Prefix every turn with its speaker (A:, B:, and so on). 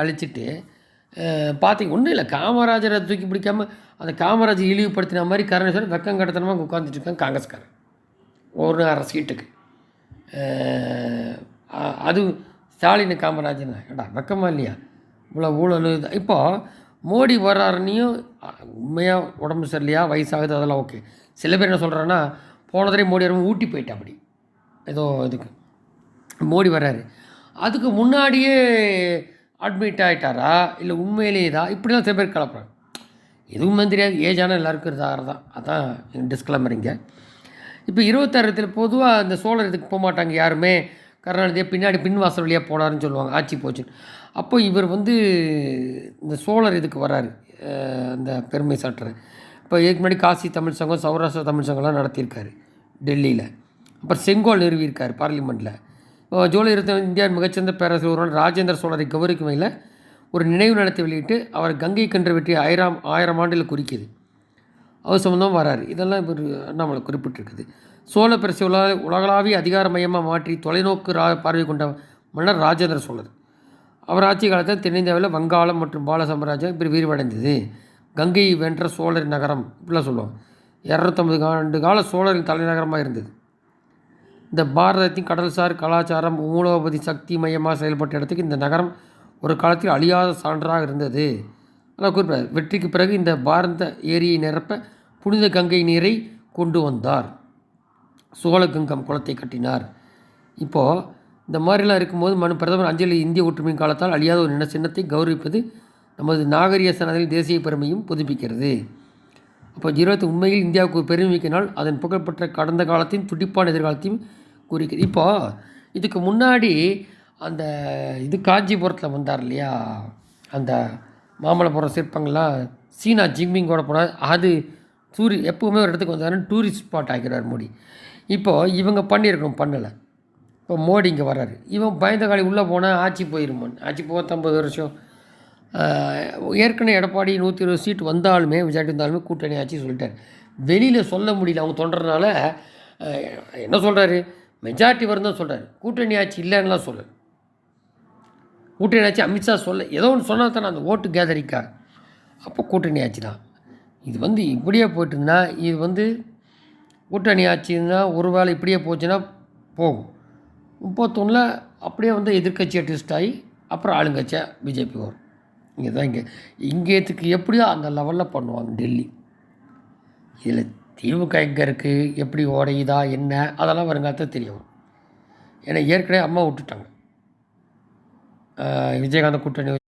A: அழிச்சிட்டு பார்த்தீங்க ஒன்றும் இல்லை, காமராஜரை தூக்கி பிடிக்காம அந்த காமராஜர் இழிவுபடுத்தின மாதிரி கருணாநிதி வெக்கம் கடத்தனமாக உட்காந்துட்டு இருக்காங்க காங்கிரஸ்காரன் ஒரு அரை சீட்டுக்கு. அது ஸ்டாலின் காமராஜன் ஏடா வெக்கமா இல்லையா? இவ்வளோ ஊழல். இப்போது மோடி வர்றாருன்னையும் உண்மையாக உடம்பு சரியில்லையா, வயசாகுது, அதெல்லாம் ஓகே. சில பேர் என்ன சொல்கிறாங்கன்னா, போன தடவை மோடி வரும் ஊட்டி போயிட்டா அப்படி ஏதோ இதுக்கு மோடி வர்றாரு, அதுக்கு முன்னாடியே அட்மிட் ஆகிட்டாரா இல்லை உண்மையிலேயே தான் இப்படிலாம் சில பேர் கலப்புறாங்க. எதுவுமே தெரியாது, ஏஜான எல்லாருக்கும் இதாக தான். அதான் டிஸ்கிளைமர் இங்கே. இப்போ 26 பொதுவாக இந்த சோழர் இதுக்கு போக மாட்டாங்க யாருமே. கருணாநிதியை பின்னாடி பின்வாசல் வழியாக போனாருன்னு சொல்லுவாங்க, ஆட்சி போச்சுன்னு. அப்போ இவர் இந்த சோழர் இதுக்கு வராரு, இந்த பெருமை சாட்டுறாரு. இப்போ இதுக்கு முன்னாடி காசி தமிழ் சங்கம், சௌராஷ்டிரா தமிழ் சங்கம்லாம் நடத்தியிருக்காரு டெல்லியில். அப்புறம் செங்கோல் நிறுவியிருக்கார் பார்லிமெண்ட்டில். ஜூலை 25 இந்தியாவின் மிகச்சிறந்த பேரரசர் ஒருவன் ராஜேந்திர சோழரை கௌரவிக்கும் வகையில் ஒரு நினைவு நிலத்தை வெளியிட்டு அவர் கங்கை கன்று வெற்றி 1000 ஆண்டில் குறிக்குது. அவர் சம்மந்தமாக வராரு. இதெல்லாம் இவர் நம்மளை குறிப்பிட்டிருக்குது. சோழ பிரசு உலகளாவிய அதிகார மையமாக மாற்றி தொலைநோக்கு பார்வை கொண்ட மன்னர் ராஜேந்திர சோழர். அவர் ஆட்சி காலத்தில் தென்னிந்தியாவில் வங்காளம் மற்றும் பால சாம்ராஜ்யம் இப்படி விரிவடைந்தது. கங்கை வென்ற சோழர் நகரம் இப்படிலாம் சொல்லுவாங்க. 250 ஆண்டு கால சோழரின் தலைநகரமாக இருந்தது. இந்த பாரதத்தின் கடல்சார் கலாச்சாரம் மூலோபதி சக்தி மையமாக செயல்பட்ட இடத்துக்கு இந்த நகரம் ஒரு காலத்தில் அழியாத சான்றாக இருந்தது. அதான் குறிப்பாக வெற்றிக்கு பிறகு இந்த பாரத ஏரியை நிரப்ப புனித கங்கை நீரை கொண்டு வந்தார், சோழகங்கம் குளத்தை கட்டினார். இப்போது இந்த மாதிரிலாம் இருக்கும்போது பிரதமர் அஞ்சலி இந்திய ஒற்றுமையின் காலத்தால் அழியாத ஒரு சின்னத்தை கௌரவிப்பது நமது நாகரிக சனதில் தேசிய பெருமையும் புதுப்பிக்கிறது. அப்போ 20 உண்மையில் இந்தியாவுக்கு பெருமிக்க நாள், அதன் புகழ்பெற்ற கடந்த காலத்தையும் துடிப்பான எதிர்காலத்தையும் குறிக்கிறது. இப்போது இதுக்கு முன்னாடி அந்த காஞ்சிபுரத்தில் வந்தார் இல்லையா, அந்த மாமல்லபுரம் சிற்பங்கள்லாம் சீனா ஜிங்மிங்கோட போனார். அது எப்போவுமே ஒரு இடத்துக்கு வந்தாருன்னு டூரிஸ்ட் ஸ்பாட் ஆக்கிறார் மோடி. இப்போது இவங்க பண்ணியிருக்கணும், பண்ணலை. இப்போ மோடி இங்கே வர்றாரு, இவன் பயந்த காலி உள்ளே போனால் ஆட்சி போயிருமான். ஆட்சி போக 50 வருஷம். ஏற்கனவே எடப்பாடி 120 சீட் வந்தாலுமே, மெஜாரிட்டி வந்தாலுமே கூட்டணி ஆட்சி சொல்லிட்டார். வெளியில் சொல்ல முடியல அவங்க தொண்டறதுனால. என்ன சொல்கிறாரு, மெஜாரிட்டி வரும் தான் சொல்கிறார், கூட்டணி ஆட்சி இல்லைன்னுலாம் சொல்ல. கூட்டணி ஆட்சி அமித்ஷா சொல்ல, ஏதோ ஒன்று சொன்னால் தானே அந்த ஓட்டு கேதரிக்கா. அப்போ கூட்டணி ஆட்சி தான் இது. இப்படியே போயிட்டுருந்தா இது கூட்டணி ஆட்சின்னா ஒரு வேளை இப்படியே போச்சுன்னா போகும். 31 அப்படியே எதிர்கட்சியாக ட்விஸ்ட் ஆகி அப்புறம் ஆளுங்கட்சியாக பிஜேபி வரும். இங்கே தான் இங்கேத்துக்கு எப்படியோ அந்த லெவலில் பண்ணுவாங்க டெல்லி. இதில் திமுக எங்கே இருக்குது, எப்படி உடையுதா என்ன, அதெல்லாம் வருங்காலத்தில் தெரிய வரும். ஏன்னா ஏற்கனவே அம்மா விட்டுட்டாங்க, விஜயகாந்த் கூட்டணி